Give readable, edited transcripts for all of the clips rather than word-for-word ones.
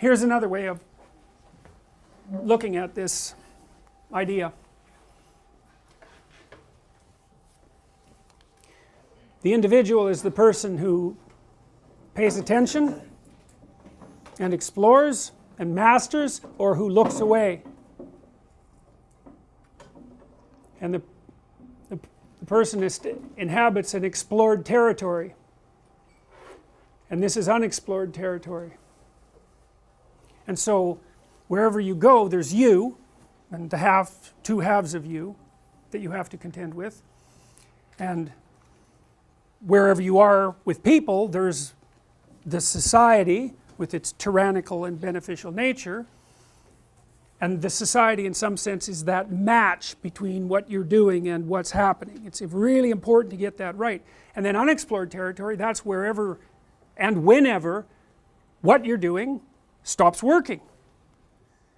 here's another way of looking at this idea. The individual is the person who pays attention and explores and masters, or who looks away. And the person inhabits an explored territory, and this is unexplored territory. And so wherever you go, there's you and the two halves of you that you have to contend with, and wherever you are with people, there's the society with its tyrannical and beneficial nature, and the society in some sense is that match between what you're doing and what's happening. It's really important to get that right. And then unexplored territory, that's wherever and whenever what you're doing stops working.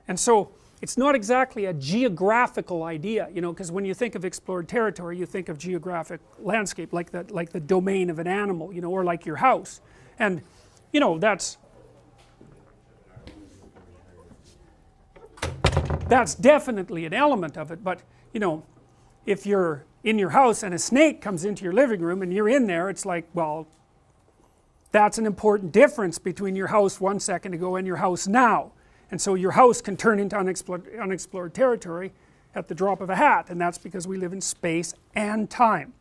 And so it's not exactly a geographical idea, you know, because when you think of explored territory, you think of geographic landscape, like the domain of an animal, you know, or like your house. And you know, that's definitely an element of it. But you know, if you're in your house and a snake comes into your living room and you're in there, it's like, well, that's an important difference between your house 1 second ago and your house now. And so your house can turn into unexplored territory at the drop of a hat, and that's because we live in space and time.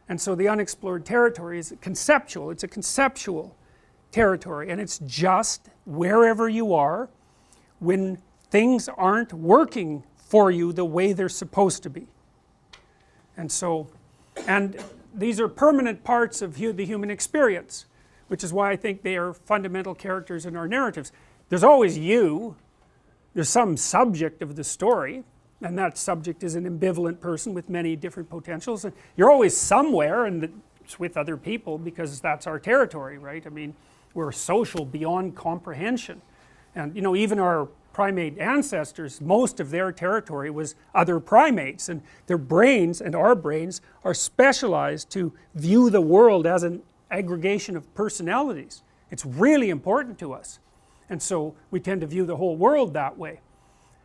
And so the unexplored territory is conceptual. It's a conceptual territory, and it's just wherever you are when things aren't working for you the way they're supposed to be. And so, and these are permanent parts of the human experience, which is why I think they are fundamental characters in our narratives. There's always you, there's some subject of the story, and that subject is an ambivalent person with many different potentials, and you're always somewhere, and it's with other people because that's our territory, right? I mean, we're social beyond comprehension. And you know, even our primate ancestors, most of their territory was other primates, and their brains and our brains are specialized to view the world as an aggregation of personalities. It's really important to us, and so we tend to view the whole world that way.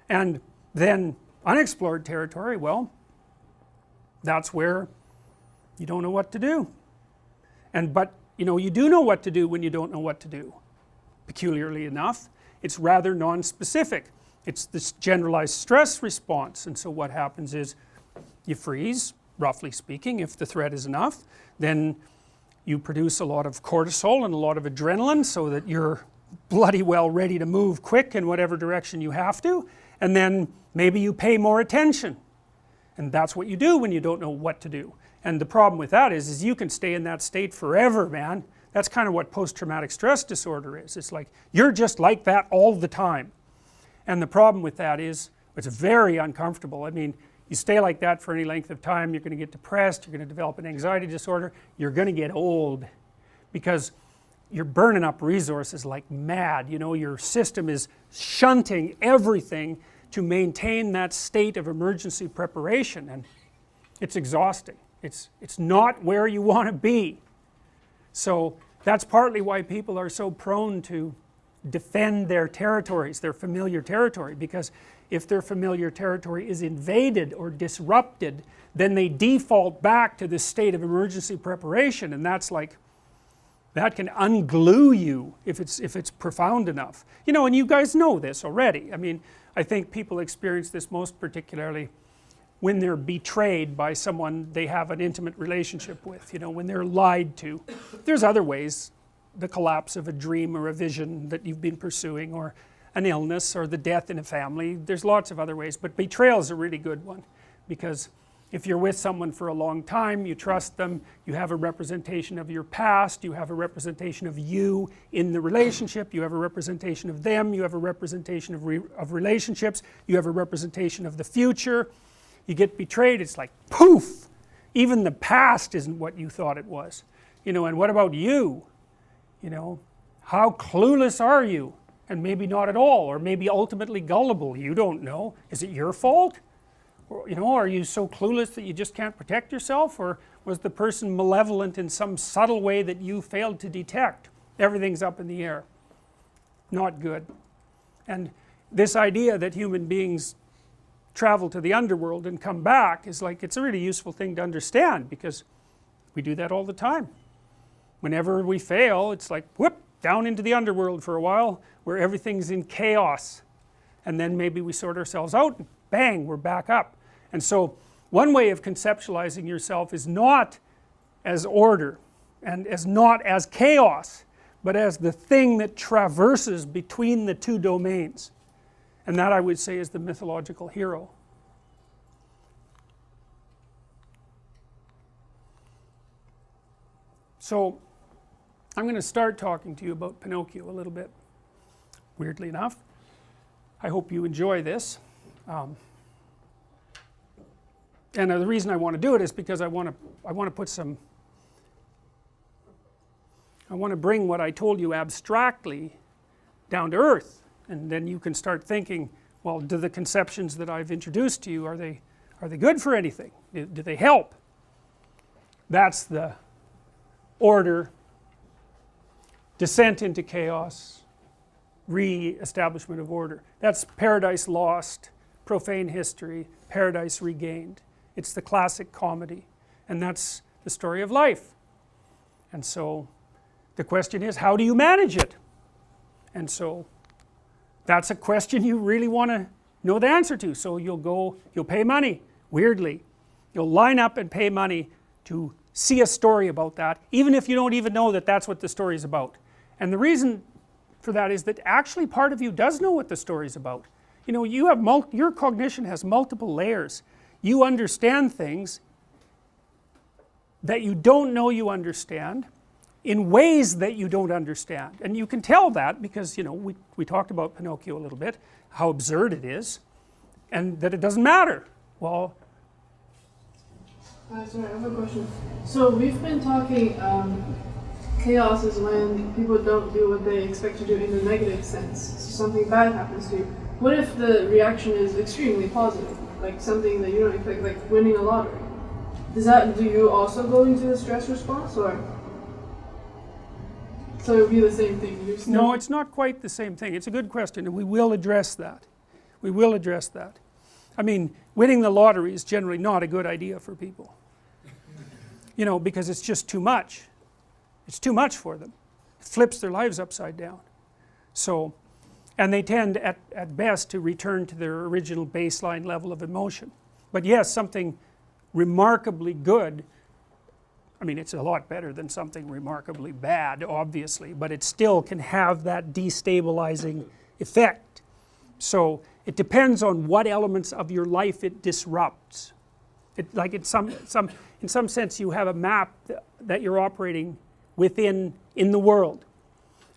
And then unexplored territory, well, that's where you don't know what to do. But you know, you do know what to do when you don't know what to do. Peculiarly enough, it's rather non-specific. It's this generalized stress response, and so what happens is you freeze, roughly speaking, if the threat is enough. Then you produce a lot of cortisol and a lot of adrenaline so that you're bloody well ready to move quick in whatever direction you have to, and then maybe you pay more attention, and that's what you do when you don't know what to do. And the problem with that is you can stay in that state forever, man. That's kind of what post-traumatic stress disorder is. It's like you're just like that all the time, and the problem with that is it's very uncomfortable. I mean, you stay like that for any length of time, you're going to get depressed, you're going to develop an anxiety disorder, you're going to get old, because you're burning up resources like mad. You know, your system is shunting everything to maintain that state of emergency preparation, and it's exhausting. It's not where you want to be. So that's partly why people are so prone to defend their territories, their familiar territory, because if their familiar territory is invaded or disrupted, then they default back to this state of emergency preparation, and that's like, that can unglue you if it's profound enough. You know, and you guys know this already. I mean, I think people experience this most particularly when they're betrayed by someone they have an intimate relationship with, you know, when they're lied to. There's other ways, the collapse of a dream or a vision that you've been pursuing, or an illness, or the death in a family. There's lots of other ways, but betrayal is a really good one, because if you're with someone for a long time, you trust them, you have a representation of your past, you have a representation of you in the relationship, you have a representation of them, you have a representation of relationships, you have a representation of the future. You get betrayed, it's like poof, even the past isn't what you thought it was, you know. And what about you? You know, how clueless are you? And maybe not at all, or maybe ultimately gullible, you don't know. Is it your fault? Or, you know, are you so clueless that you just can't protect yourself, or was the person malevolent in some subtle way that you failed to detect? Everything's up in the air. Not good. And this idea that human beings travel to the underworld and come back is like, it's a really useful thing to understand, because we do that all the time. Whenever we fail, it's like, whoop, down into the underworld for a while where everything's in chaos, and then maybe we sort ourselves out and bang, we're back up. And so one way of conceptualizing yourself is not as order and as not as chaos, but as the thing that traverses between the two domains. And that, I would say, is the mythological hero. So I'm going to start talking to you about Pinocchio a little bit, weirdly enough. I hope you enjoy this. And the reason I want to do it is because I want to put some, I want to bring what I told you abstractly down to earth. And then you can start thinking, well, do the conceptions that I've introduced to you, are they good for anything? Do they help? That's the order, descent into chaos, re-establishment of order. That's Paradise Lost, Profane History, Paradise Regained. It's the classic comedy, and that's the story of life. And so the question is, how do you manage it? And so that's a question you really want to know the answer to. So you'll pay money, weirdly. You'll line up and pay money to see a story about that, even if you don't even know that that's what the story is about. And the reason for that is that actually part of you does know what the story is about. You know, you have your cognition has multiple layers. You understand things that you don't know you understand in ways that you don't understand. And you can tell that because, you know, we talked about Pinocchio a little bit, how absurd it is, and that it doesn't matter. Well, sorry, I have a question. So we've been talking, chaos is when people don't do what they expect to do in a negative sense. So something bad happens to you. What if the reaction is extremely positive, like something that you don't expect, like winning a lottery? Do you also go into the stress response, or? So it would be the same thing? No, it's not quite the same thing. It's a good question, and we will address that. We will address that. I mean, winning the lottery is generally not a good idea for people. You know, because it's just too much. It's too much for them. It flips their lives upside down. So, and they tend at best to return to their original baseline level of emotion. But yes, something remarkably good, I mean, it's a lot better than something remarkably bad, obviously, but it still can have that destabilizing effect. So it depends on what elements of your life it disrupts. Like in some sense you have a map that you're operating within in the world,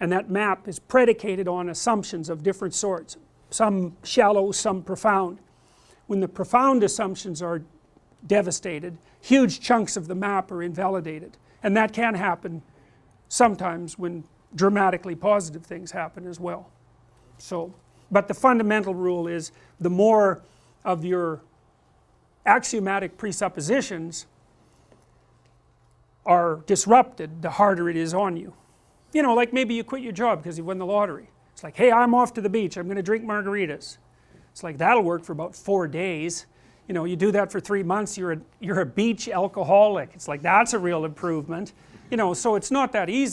and that map is predicated on assumptions of different sorts, some shallow, some profound. When the profound assumptions are devastated, huge chunks of the map are invalidated, and that can happen sometimes when dramatically positive things happen as well. So, but the fundamental rule is the more of your axiomatic presuppositions are disrupted, the harder it is on you. You know, like maybe you quit your job because you won the lottery. It's like, hey, I'm off to the beach, I'm going to drink margaritas. It's like, that'll work for about 4 days. You know, you do that for 3 months, you're a beach alcoholic. It's like, that's a real improvement. You know, so it's not that easy.